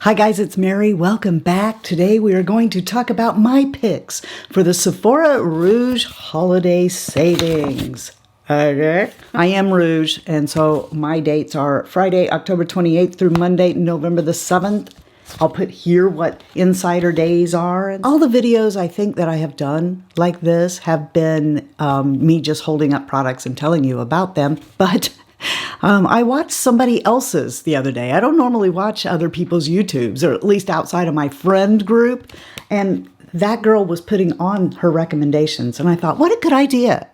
Hi guys, it's Mary. Welcome back. Today we are going to talk about my picks for the Sephora Rouge Holiday Savings. Okay. I am Rouge, and so my dates are Friday, October 28th through Monday, November the 7th. I'll put here what insider days are. All the videos I think that I have done like this have been me just holding up products and telling you about them, but I watched somebody else's the other day. I don't normally watch other people's YouTubes, or at least outside of my friend group. And that girl was putting on her recommendations. And I thought, what a good idea.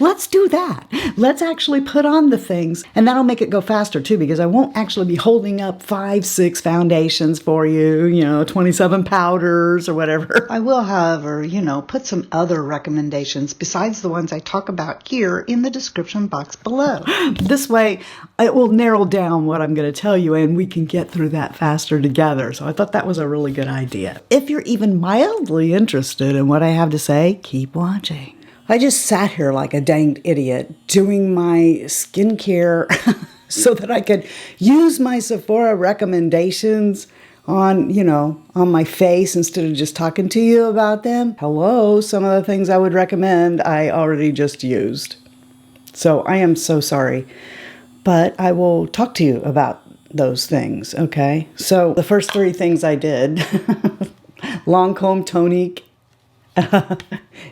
Let's do that. Let's actually put on the things. And that'll make it go faster too, because I won't actually be holding up 5, 6 foundations for you, 27 powders or whatever. I will, however, put some other recommendations besides the ones I talk about here in the description box below. This way, it will narrow down what I'm going to tell you and we can get through that faster together. So I thought that was a really good idea. If you're even mildly interested in what I have to say, keep watching. I just sat here like a danged idiot doing my skincare so that I could use my Sephora recommendations on my face instead of just talking to you about them. Hello, some of the things I would recommend I already just used. So I am so sorry, but I will talk to you about those things, okay? So the first 3 things I did, Lancôme, Tonique,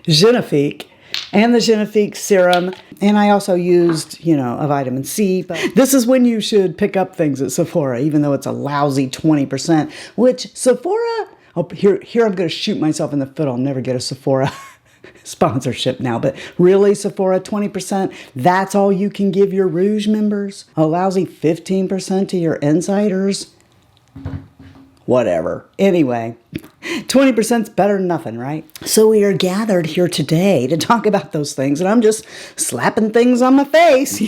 Genifique, and the Genifique serum. And I also used, a vitamin C. But this is when you should pick up things at Sephora, even though it's a lousy 20%, which Sephora, here I'm going to shoot myself in the foot. I'll never get a Sephora sponsorship now. But really, Sephora, 20%, that's all you can give your Rouge members? A lousy 15% to your insiders? Whatever. Anyway, 20% is better than nothing, right? So we are gathered here today to talk about those things, and I'm just slapping things on my face,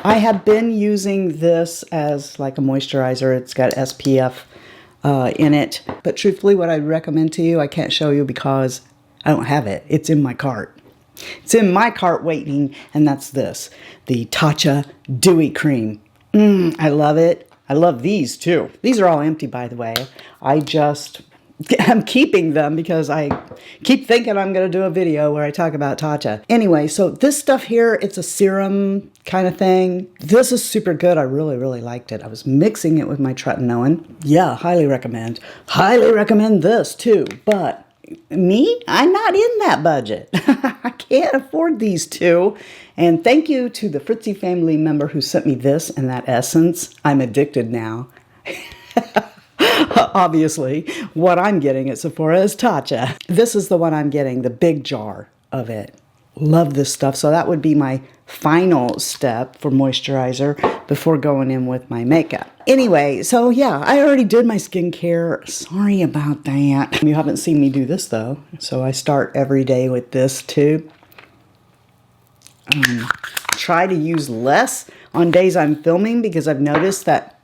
I have been using this as like a moisturizer. It's got SPF in it. But truthfully, what I'd recommend to you, I can't show you because I don't have it. It's in my cart. It's in my cart waiting, and that's this. The Tatcha Dewy Cream. I love it. I love these too. These are all empty, by the way. I'm keeping them because I keep thinking I'm going to do a video where I talk about Tatcha. Anyway, so this stuff here, it's a serum kind of thing. This is super good. I really, really liked it. I was mixing it with my Triclone. Yeah, highly recommend. Highly recommend this too. But me, I'm not in that budget. I can't afford these two. And thank you to the Fritzy family member who sent me this and that essence. I'm addicted now. Obviously, what I'm getting at Sephora is Tatcha. This is the one I'm getting, the big jar of it. Love this stuff. So that would be my final step for moisturizer before going in with my makeup. Anyway, so yeah, I already did my skincare. Sorry about that. You haven't seen me do this though. So I start every day with this too. Try to use less on days I'm filming because I've noticed that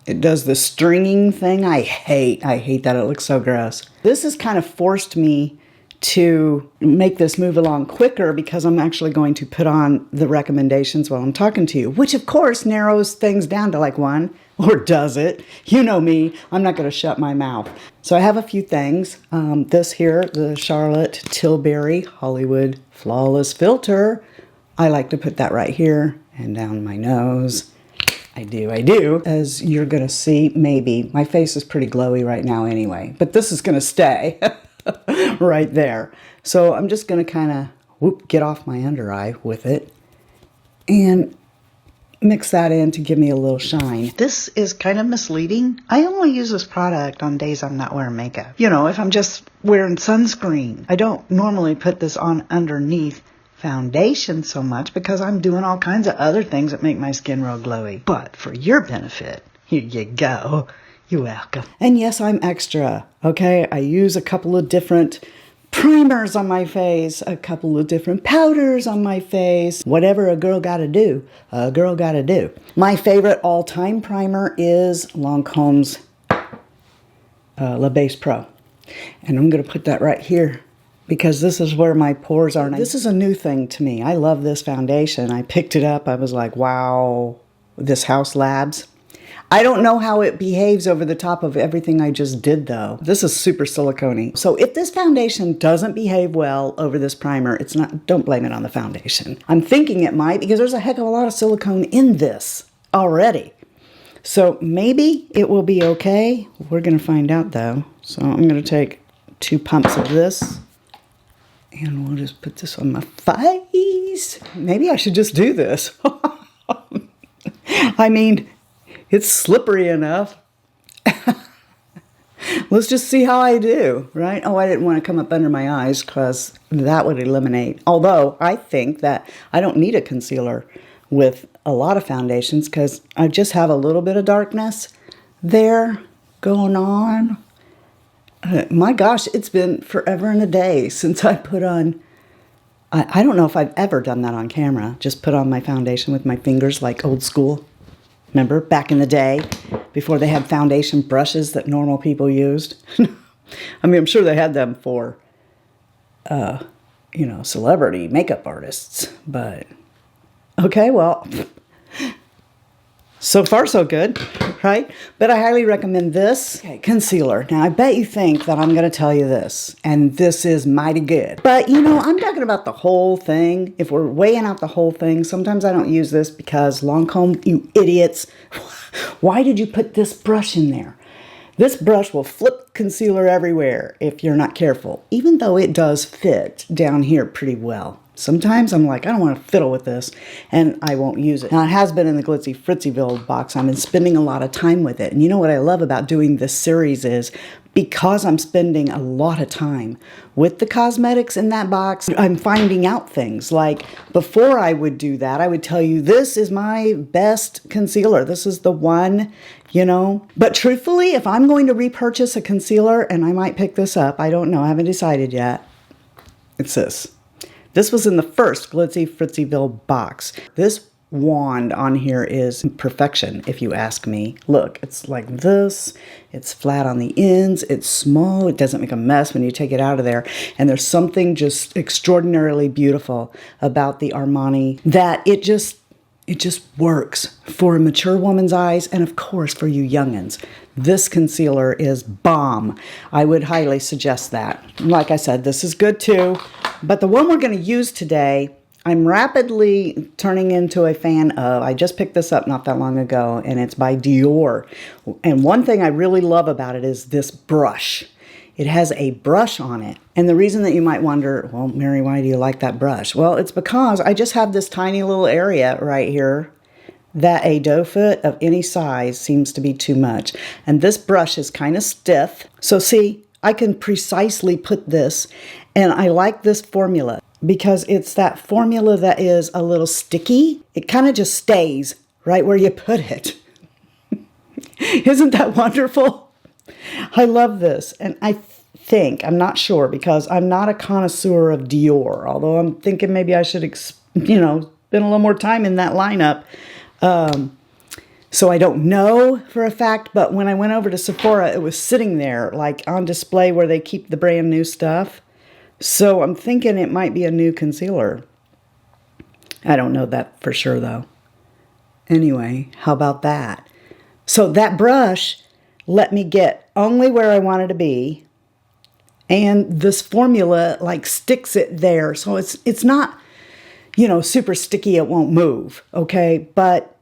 it does the stringing thing. I hate that. It looks so gross. This has kind of forced me to make this move along quicker because I'm actually going to put on the recommendations while I'm talking to you, which of course narrows things down to like 1, or does it? You know me, I'm not going to shut my mouth. So I have a few things. This here, the Charlotte Tilbury Hollywood Flawless Filter. I like to put that right here and down my nose. I do. As you're going to see, maybe. My face is pretty glowy right now anyway, but this is going to stay right there. So I'm just going to kind of get off my under eye with it and mix that in to give me a little shine. This is kind of misleading. I only use this product on days I'm not wearing makeup. If I'm just wearing sunscreen. I don't normally put this on underneath foundation so much because I'm doing all kinds of other things that make my skin real glowy. But for your benefit, here you go. You're welcome. And yes, I'm extra, okay? I use a couple of different primers on my face, a couple of different powders on my face. Whatever a girl gotta do, a girl gotta do. My favorite all-time primer is Lancôme's La Base Pro. And I'm gonna put that right here because this is where my pores are. This is a new thing to me. I love this foundation. I picked it up. I was like, wow, this Haus Labs. I don't know how it behaves over the top of everything I just did though. This is super silicone-y. So if this foundation doesn't behave well over this primer, it's not, don't blame it on the foundation. I'm thinking it might because there's a heck of a lot of silicone in this already. So maybe it will be okay. We're gonna find out though. So I'm gonna take 2 pumps of this and we'll just put this on my face. Maybe I should just do this. I mean, it's slippery enough. Let's just see how I do, right? Oh, I didn't want to come up under my eyes because that would eliminate. Although I think that I don't need a concealer with a lot of foundations because I just have a little bit of darkness there going on. My gosh, it's been forever and a day since I put on, I don't know if I've ever done that on camera, just put on my foundation with my fingers like old school. Remember, back in the day, before they had foundation brushes that normal people used? I mean, I'm sure they had them for, you know, celebrity makeup artists. But, okay, well, so far so good, right? But I highly recommend this concealer. Now, I bet you think that I'm going to tell you this, and this is mighty good. But, you know, I'm talking about the whole thing. If we're weighing out the whole thing, sometimes I don't use this because Lancôme, you idiots, why did you put this brush in there? This brush will flip concealer everywhere if you're not careful, even though it does fit down here pretty well. Sometimes I'm like, I don't want to fiddle with this, and I won't use it. Now, it has been in the Glitzy Fritzzyville box. I've been spending a lot of time with it. And you know what I love about doing this series is because I'm spending a lot of time with the cosmetics in that box, I'm finding out things. Like, before I would do that, I would tell you, this is my best concealer. This is the one, you know. But truthfully, if I'm going to repurchase a concealer, and I might pick this up, I don't know, I haven't decided yet, it's this. This was in the first Glitzy Fritzzyville box. This wand on here is perfection, if you ask me. Look, it's like this. It's flat on the ends. It's small. It doesn't make a mess when you take it out of there. And there's something just extraordinarily beautiful about the Armani that it just works for a mature woman's eyes and, of course, for you youngins. This concealer is bomb. I would highly suggest that. Like I said, this is good too. But the one we're going to use today, I'm rapidly turning into a fan of. I just picked this up not that long ago, and it's by Dior. And one thing I really love about it is this brush. It has a brush on it. And the reason that you might wonder, well, Mary, why do you like that brush? Well, it's because I just have this tiny little area right here that a doe foot of any size seems to be too much. And this brush is kind of stiff. So see, I can precisely put this, and I like this formula because it's that formula that is a little sticky. It kind of just stays right where you put it. Isn't that wonderful? I love this. And I think, I'm not sure because I'm not a connoisseur of Dior, although I'm thinking maybe I should, you know, spend a little more time in that lineup. So I don't know for a fact, but when I went over to Sephora, it was sitting there like on display where they keep the brand new stuff. So I'm thinking it might be a new concealer. I don't know that for sure though. Anyway, how about that? So that brush let me get only where I wanted to be. And this formula like sticks it there. So it's not, you know, super sticky, it won't move, okay? But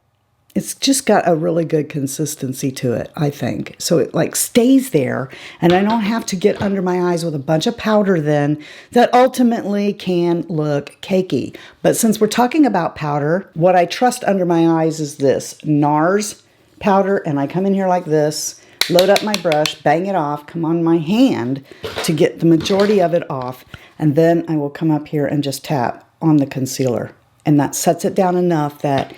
it's just got a really good consistency to it, I think. So it like stays there, and I don't have to get under my eyes with a bunch of powder then that ultimately can look cakey. But since we're talking about powder, what I trust under my eyes is this NARS powder, and I come in here like this, load up my brush, bang it off, come on my hand to get the majority of it off, and then I will come up here and just tap on the concealer. And that sets it down enough that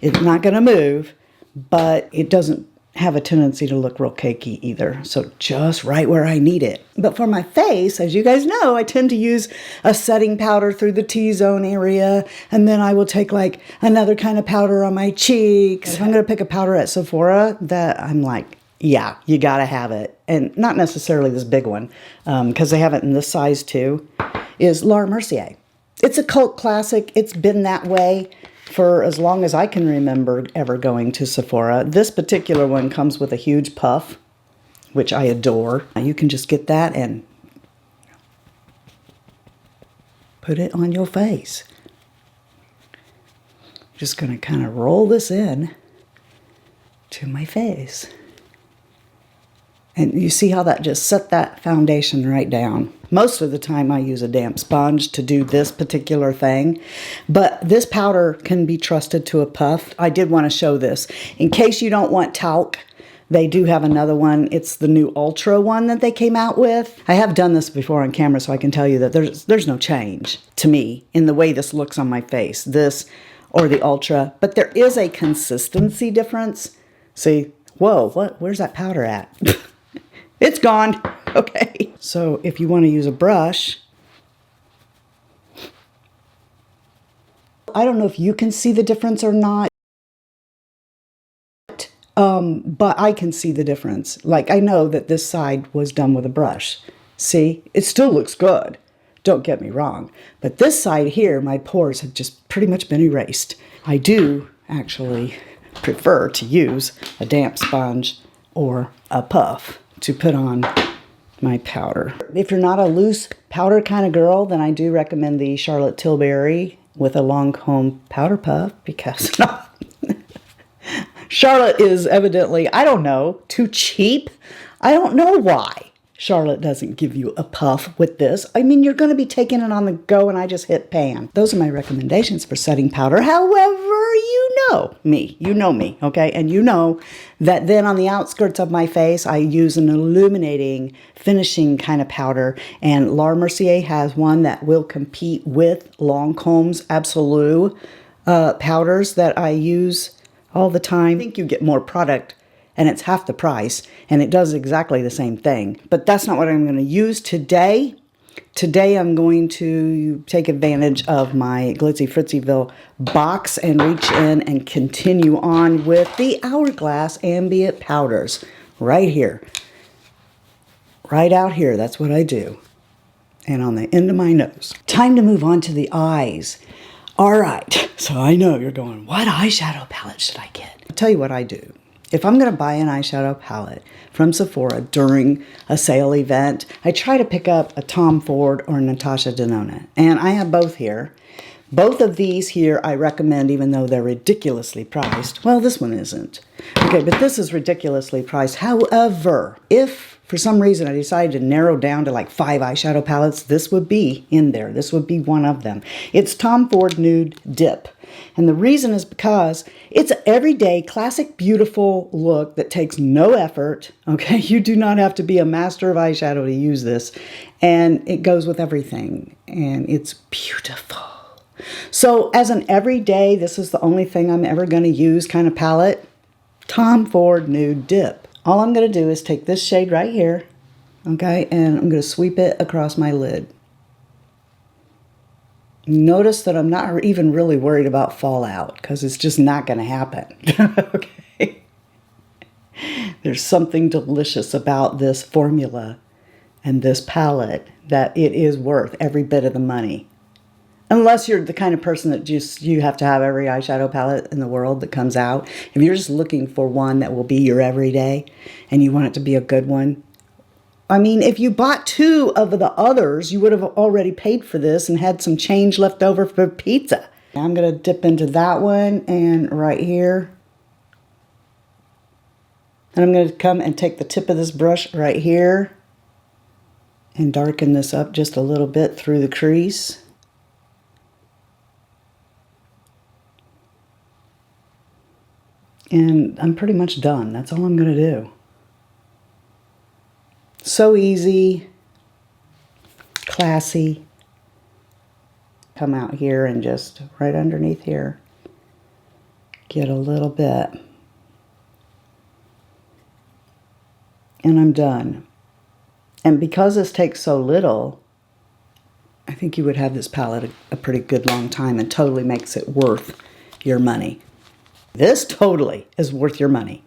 it's not going to move, but it doesn't have a tendency to look real cakey either. So just right where I need it. But for my face, as you guys know, I tend to use a setting powder through the T-zone area. And then I will take like another kind of powder on my cheeks. I'm going to pick a powder at Sephora that I'm like, yeah, you got to have it. And not necessarily this big one, because they have it in this size too, is Laura Mercier. It's a cult classic. It's been that way for as long as I can remember ever going to Sephora. This particular one comes with a huge puff, which I adore. You can just get that and put it on your face. Just going to kind of roll this in to my face. And you see how that just set that foundation right down. Most of the time I use a damp sponge to do this particular thing, but this powder can be trusted to a puff. I did want to show this. In case you don't want talc, they do have another one. It's the new Ultra one that they came out with. I have done this before on camera, so I can tell you that there's no change to me in the way this looks on my face, this or the Ultra, but there is a consistency difference. See, whoa, where's that powder at? It's gone. Okay. So if you want to use a brush, I don't know if you can see the difference or not, but I can see the difference. Like, I know that this side was done with a brush. See, it still looks good. Don't get me wrong. But this side here, my pores have just pretty much been erased. I do actually prefer to use a damp sponge or a puff to put on my powder. If you're not a loose powder kind of girl, then I do recommend the Charlotte Tilbury with a Lancôme powder puff, because Charlotte is evidently, I don't know, too cheap. I don't know why Charlotte doesn't give you a puff with this. I mean, you're going to be taking it on the go, and I just hit pan. Those are my recommendations for setting powder. However, you know me, okay? And you know that then on the outskirts of my face, I use an illuminating, finishing kind of powder. And Laura Mercier has one that will compete with Lancôme's Absolute powders that I use all the time. I think you get more product and it's half the price, and it does exactly the same thing. But that's not what I'm going to use today. Today I'm going to take advantage of my Glitzy Fritzyville box and reach in and continue on with the Hourglass Ambient Powders. Right here. Right out here, that's what I do. And on the end of my nose. Time to move on to the eyes. Alright, so I know you're going, what eyeshadow palette should I get? I'll tell you what I do. If I'm going to buy an eyeshadow palette from Sephora during a sale event, I try to pick up a Tom Ford or Natasha Denona. And I have both here. Both of these here I recommend, even though they're ridiculously priced. Well, this one isn't. Okay, but this is ridiculously priced. However, if for some reason I decided to narrow down to like 5 eyeshadow palettes, this would be in there. This would be one of them. It's Tom Ford Nude Dip. And the reason is because it's an everyday, classic, beautiful look that takes no effort. Okay, you do not have to be a master of eyeshadow to use this. And it goes with everything. And it's beautiful. So as an everyday, this is the only thing I'm ever going to use kind of palette. Tom Ford Nude Dip. All I'm going to do is take this shade right here. Okay, and I'm going to sweep it across my lid. Notice that I'm not even really worried about fallout, because it's just not going to happen. Okay. There's something delicious about this formula and this palette that it is worth every bit of the money. Unless you're the kind of person that just, you have to have every eyeshadow palette in the world that comes out. If you're just looking for one that will be your everyday and you want it to be a good one, I mean, if you bought 2 of the others, you would have already paid for this and had some change left over for pizza. I'm going to dip into that one and right here. And I'm going to come and take the tip of this brush right here and darken this up just a little bit through the crease. And I'm pretty much done. That's all I'm going to do. So easy, classy. Come out here and just right underneath here, get a little bit. And I'm done. And because this takes so little, I think you would have this palette a pretty good long time, and totally makes it worth your money. This totally is worth your money.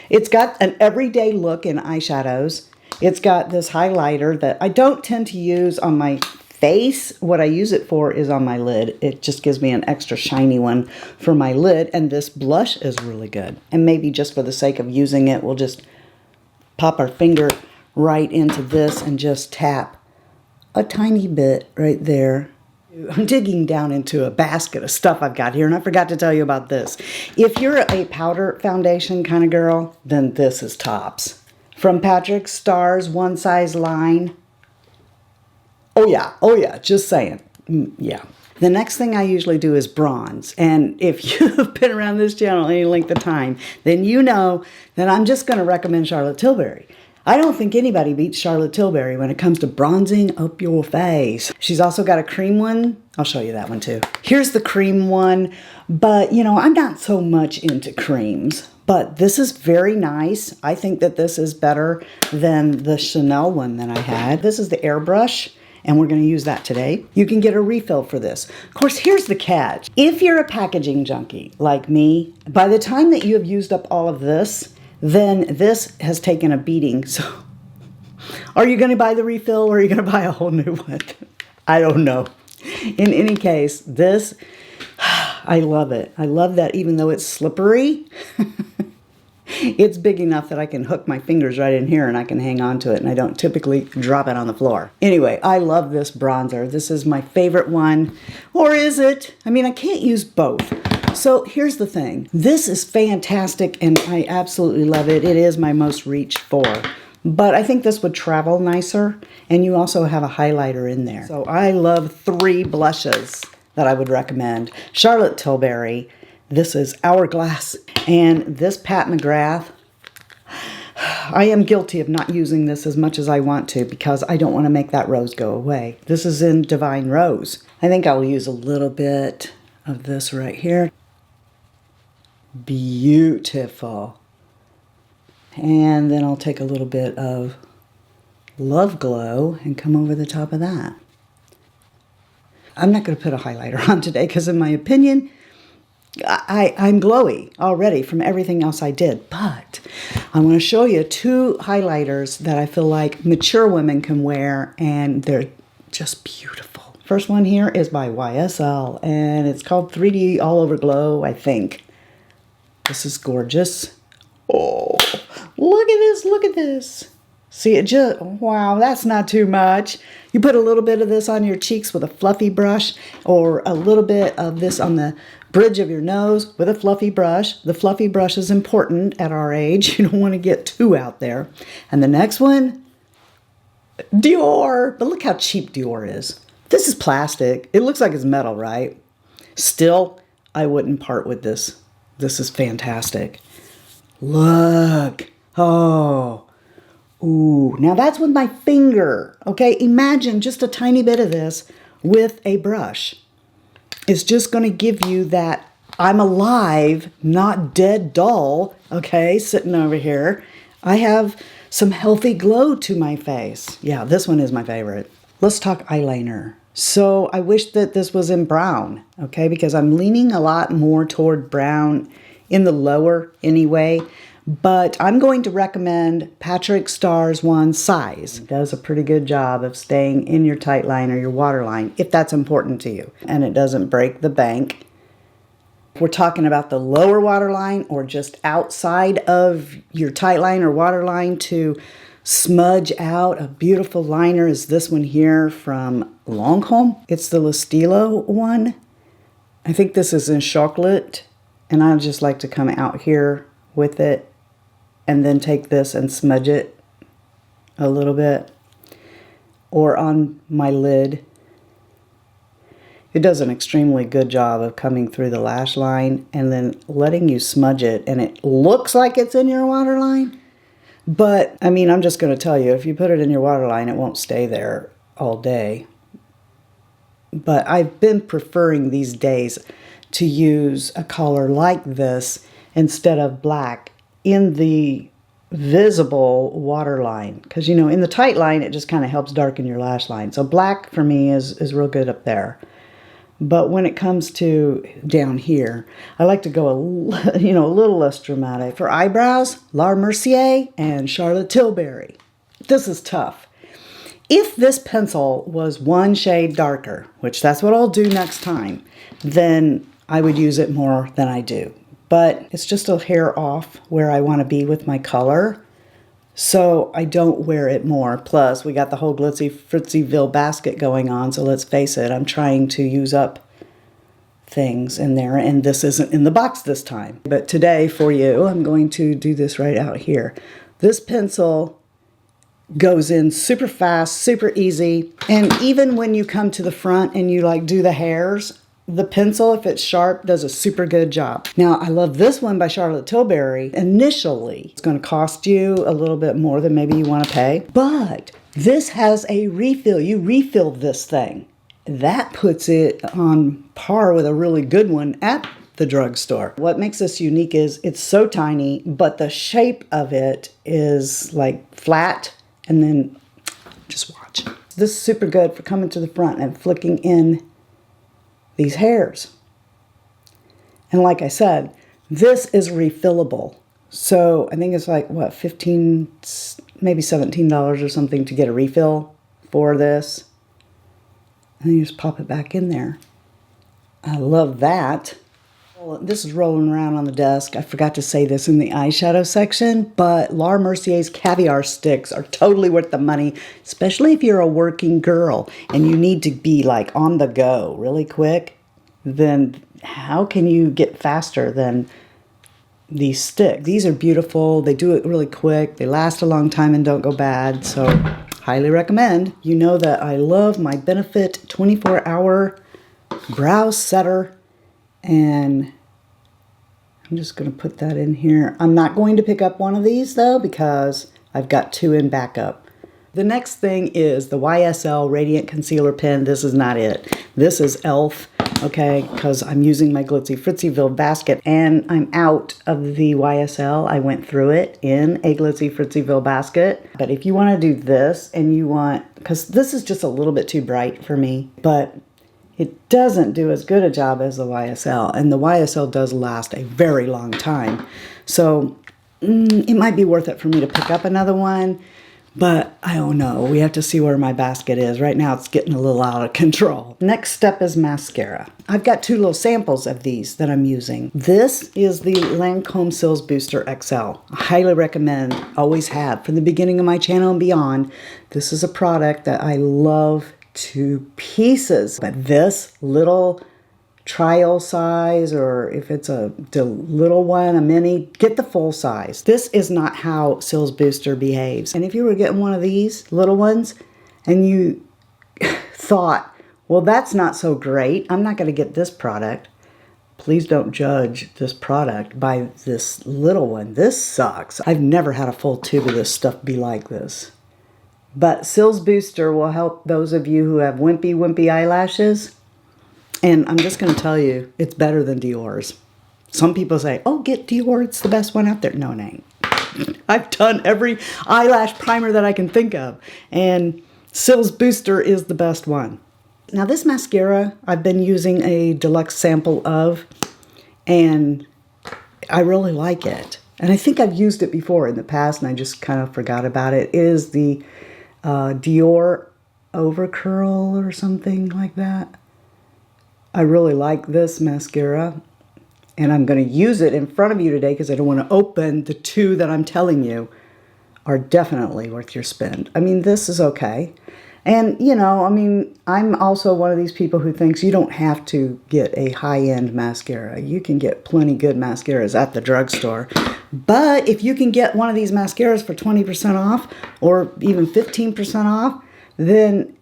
It's got an everyday look in eyeshadows. It's got this highlighter that I don't tend to use on my face, what I use it for is on my lid. It just gives me an extra shiny one for my lid, and this blush is really good. And maybe just for the sake of using it, we'll just pop our finger right into this and just tap a tiny bit right there. I'm digging down into a basket of stuff I've got here, and I forgot to tell you about this. If you're a powder foundation kind of girl, then this is tops. From Patrick Starr's One Size line. Oh yeah, just saying. Yeah. The next thing I usually do is bronze. And if you've been around this channel any length of time, then you know that I'm just going to recommend Charlotte Tilbury. I don't think anybody beats Charlotte Tilbury when it comes to bronzing up your face. She's also got a cream one. I'll show you that one too. Here's the cream one, but you know, I'm not so much into creams, but this is very nice. I think that this is better than the Chanel one that I had. This is the airbrush, and we're going to use that today. You can get a refill for this. Of course, here's the catch. If you're a packaging junkie like me, by the time that you have used up all of this, then this has taken a beating. So are you going to buy the refill, or are you going to buy a whole new one? I don't know. In any case, this, I love it. I love that even though it's slippery, it's big enough that I can hook my fingers right in here and I can hang on to it, and I don't typically drop it on the floor. Anyway, I love this bronzer. This is my favorite one. Or is it? I mean, I can't use both. So here's the thing. This is fantastic and I absolutely love it. It is my most reached for. But I think this would travel nicer, and you also have a highlighter in there. So I love 3 blushes that I would recommend. Charlotte Tilbury. This is Hourglass. And this Pat McGrath. I am guilty of not using this as much as I want to because I don't want to make that rose go away. This is in Divine Rose. I think I'll use a little bit of this right here. Beautiful. And then I'll take a little bit of Love Glow and come over the top of that. I'm not going to put a highlighter on today because in my opinion, I'm glowy already from everything else I did. But I want to show you 2 highlighters that I feel like mature women can wear, and they're just beautiful. First one here is by YSL, and it's called 3D All Over Glow, I think. This is gorgeous. Oh, look at this, look at this. See, it just, wow, that's not too much. You put a little bit of this on your cheeks with a fluffy brush, or a little bit of this on the bridge of your nose with a fluffy brush. The fluffy brush is important at our age. You don't want to get too out there. And the next one, Dior. But look how cheap Dior is. This is plastic. It looks like it's metal, right? Still, I wouldn't part with this. This is fantastic. Look. Oh. Ooh. Now that's with my finger. Okay, imagine just a tiny bit of this with a brush. It's just going to give you that I'm alive, not dead doll. Okay, sitting over here. I have some healthy glow to my face. Yeah, this one is my favorite. Let's talk eyeliner. So I wish that this was in brown, okay, because I'm leaning a lot more toward brown in the lower anyway, but I'm going to recommend Patrick Starr's One Size. It does a pretty good job of staying in your tight line or your waterline, if that's important to you, and it doesn't break the bank. If we're talking about the lower waterline or just outside of your tight line or waterline to smudge out a beautiful liner is this one here from Lancôme. It's the L'Estilo one. I think this is in chocolate, and I just like to come out here with it and then take this and smudge it a little bit, or on my lid. It does an extremely good job of coming through the lash line and then letting you smudge it, and it looks like it's in your waterline. But, I mean, I'm just going to tell you, if you put it in your waterline, it won't stay there all day. But I've been preferring these days to use a color like this instead of black in the visible waterline. Because, you know, in the tight line, it just kind of helps darken your lash line. So black, for me, is real good up there. But when it comes to down here, I like to go a little less dramatic. For eyebrows, Laura Mercier and Charlotte Tilbury. This is tough. If this pencil was one shade darker, which that's what I'll do next time, then I would use it more than I do. But it's just a hair off where I want to be with my color, so I don't wear it more. Plus, we got the whole Glitzy Fritzyville basket going on, so let's face it, I'm trying to use up things in there, and this isn't in the box this time. But today, for you, I'm going to do this right out here. This pencil goes in super fast, super easy, and even when you come to the front and you like do the hairs, the pencil, if it's sharp, does a super good job. Now, I love this one by Charlotte Tilbury. Initially, it's going to cost you a little bit more than maybe you want to pay, but this has a refill. You refill this thing. That puts it on par with a really good one at the drugstore. What makes this unique is it's so tiny, but the shape of it is like flat. And then, just watch. This is super good for coming to the front and flicking in these hairs. And like I said, this is refillable. So I think it's like, what, $15, maybe $17 or something to get a refill for this. And you just pop it back in there. I love that. This is rolling around on the desk. I forgot to say this in the eyeshadow section, but Laura Mercier's caviar sticks are totally worth the money, especially if you're a working girl and you need to be like on the go really quick. Then how can you get faster than these sticks? These are beautiful. They do it really quick. They last a long time and don't go bad. So highly recommend. You know that I love my Benefit 24-hour brow setter. And I'm just going to put that in here. I'm not going to pick up one of these though, because I've got two in backup. The next thing is the YSL Radiant Concealer Pen. This is not it. This is e.l.f. Okay, because I'm using my Glitzy Fritzyville basket and I'm out of the YSL. I went through it in a Glitzy Fritzyville basket. But if you want to do this and you want, because this is just a little bit too bright for me, but it doesn't do as good a job as the YSL, and the YSL does last a very long time. So it might be worth it for me to pick up another one, but I don't know. We have to see where my basket is. Right now it's getting a little out of control. Next step is mascara. I've got two little samples of these that I'm using. This is the Lancôme Cils Booster XL. I highly recommend, always have, from the beginning of my channel and beyond. This is a product that I love to pieces. But this little trial size, or if it's a little one, a mini, get the full size. This is not how Cils Booster behaves. And if you were getting one of these little ones and you thought, well, that's not so great, I'm not going to get this product, please don't judge this product by this little one. This sucks. I've never had a full tube of this stuff be like this. But Cils Booster will help those of you who have wimpy eyelashes. And I'm just going to tell you, it's better than Dior's. Some people say, oh, get Dior, it's the best one out there. No, it ain't. I've done every eyelash primer that I can think of. And Cils Booster is the best one. Now this mascara, I've been using a deluxe sample of. And I really like it. And I think I've used it before in the past and I just kind of forgot about it. It is the Dior Overcurl or something like that. I really like this mascara and I'm going to use it in front of you today because I don't want to open the two that I'm telling you are definitely worth your spend. I mean, this is okay. And, you know, I mean, I'm also one of these people who thinks you don't have to get a high-end mascara. You can get plenty good mascaras at the drugstore. But if you can get one of these mascaras for 20% off or even 15% off, then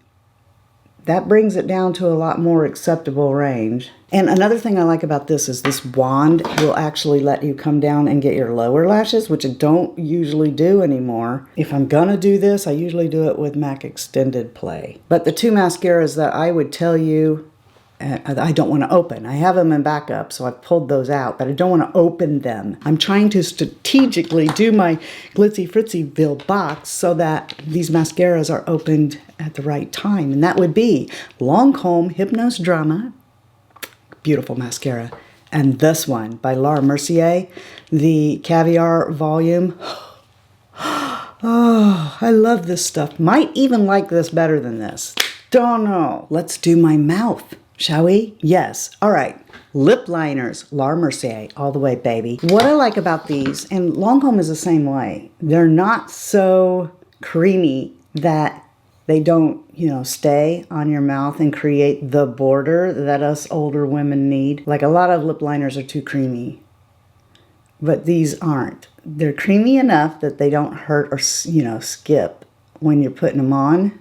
that brings it down to a lot more acceptable range. And another thing I like about this is this wand will actually let you come down and get your lower lashes, which I don't usually do anymore. If I'm gonna do this, I usually do it with MAC Extended Play. But the two mascaras that I would tell you, I don't want to open. I have them in backup, so I've pulled those out, but I don't want to open them. I'm trying to strategically do my Glitzy Fritzyville box so that these mascaras are opened at the right time, and that would be Lancôme Hypnose Drama, beautiful mascara, and this one by Laura Mercier, the Caviar Volume. Oh, Oh, I love this stuff. Might even like this better than this. Don't know. Let's do my mouth, shall we? Yes. All right. Lip liners, La Mercier, all the way, baby. What I like about these, and Lancôme is the same way, they're not so creamy that they don't, you know, stay on your mouth and create the border that us older women need. Like a lot of lip liners are too creamy, but these aren't. They're creamy enough that they don't hurt or, you know, skip when you're putting them on,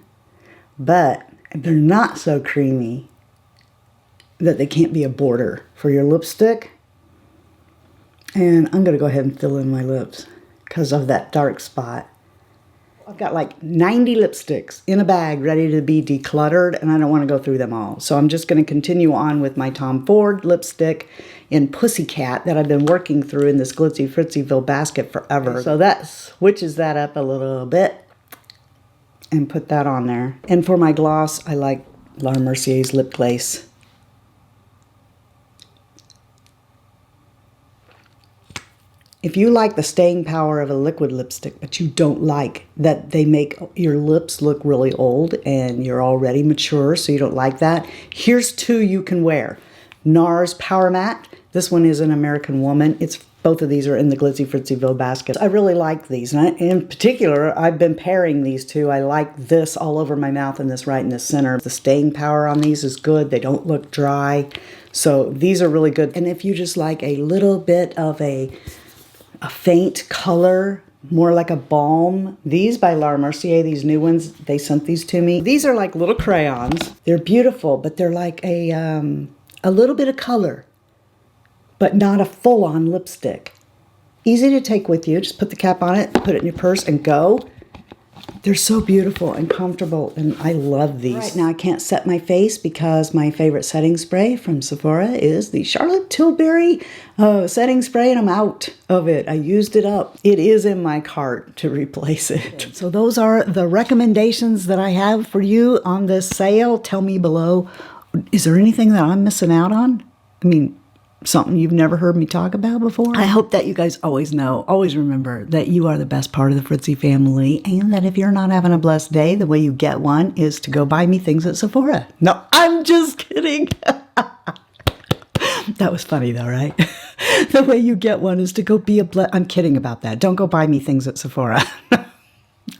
but they're not so creamy that they can't be a border for your lipstick. And I'm gonna go ahead and fill in my lips because of that dark spot. I've got like 90 lipsticks in a bag ready to be decluttered, and I don't want to go through them all. So I'm just going to continue on with my Tom Ford lipstick in Pussycat that I've been working through in this Glitzy Fritzyville basket forever. So that switches that up a little bit and put that on there. And for my gloss, I like La Mercier's Lip Glaze. If you like the staying power of a liquid lipstick, but you don't like that they make your lips look really old and you're already mature, so you don't like that, here's two you can wear. NARS Power Matte. This one is an American Woman. Both of these are in the Glitzy Fritzyville basket. I really like these. And in particular, I've been pairing these two. I like this all over my mouth and this right in the center. The staying power on these is good. They don't look dry. So these are really good. And if you just like a little bit of a faint color, more like a balm. These by La Mercier, these new ones, they sent these to me. These are like little crayons. They're beautiful, but they're like a little bit of color, but not a full-on lipstick. Easy to take with you. Just put the cap on it, put it in your purse, and go. They're so beautiful and comfortable, and I love these. Right now I can't set my face because my favorite setting spray from Sephora is the Charlotte Tilbury setting spray, and I'm out of it. I used it up. It is in my cart to replace it. So those are the recommendations that I have for you on this sale. Tell me below, is there anything that I'm missing out on? I mean, something you've never heard me talk about before? I hope that you guys always know, always remember that you are the best part of the Fritzy family, and that if you're not having a blessed day, the way you get one is to go buy me things at Sephora. No, I'm just kidding. That was funny though, right? The way you get one is to go be a I'm kidding about that. Don't go buy me things at Sephora.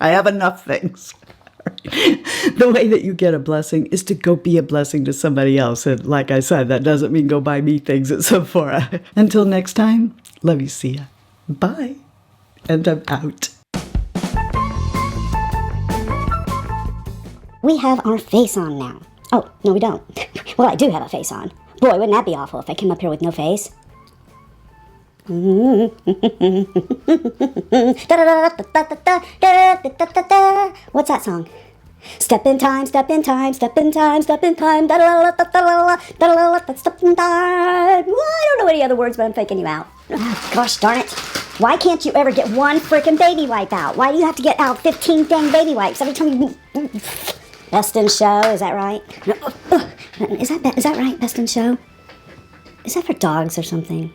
I have enough things. The way that you get a blessing is to go be a blessing to somebody else. And like I said, that doesn't mean go buy me things at Sephora. Until next time, love you, see ya. Bye. And I'm out. We have our face on now. Oh, no we don't. Well, I do have a face on. Boy, wouldn't that be awful if I came up here with no face? What's that song? Step in time, step in time, step in time, step in time, step in time. Well, I don't know any other words, but I'm faking you out. Oh, gosh darn it. Why can't you ever get one frickin' baby wipe out? Why do you have to get out 15 dang baby wipes every time you... Best in Show, is that right? Is that right, Best in Show? Is that for dogs or something?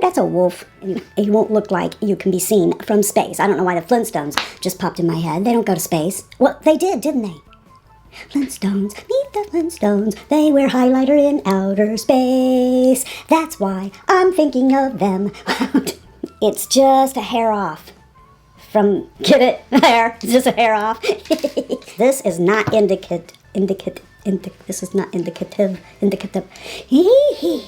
That's a wolf. It won't look like you can be seen from space. I don't know why the Flintstones just popped in my head. They don't go to space. Well, they did, didn't they? Flintstones, meet the Flintstones. They wear highlighter in outer space. That's why I'm thinking of them. It's just a hair off. Get it? Hair. It's just a hair off. This is not indicative. This is not indicative. Hee hee.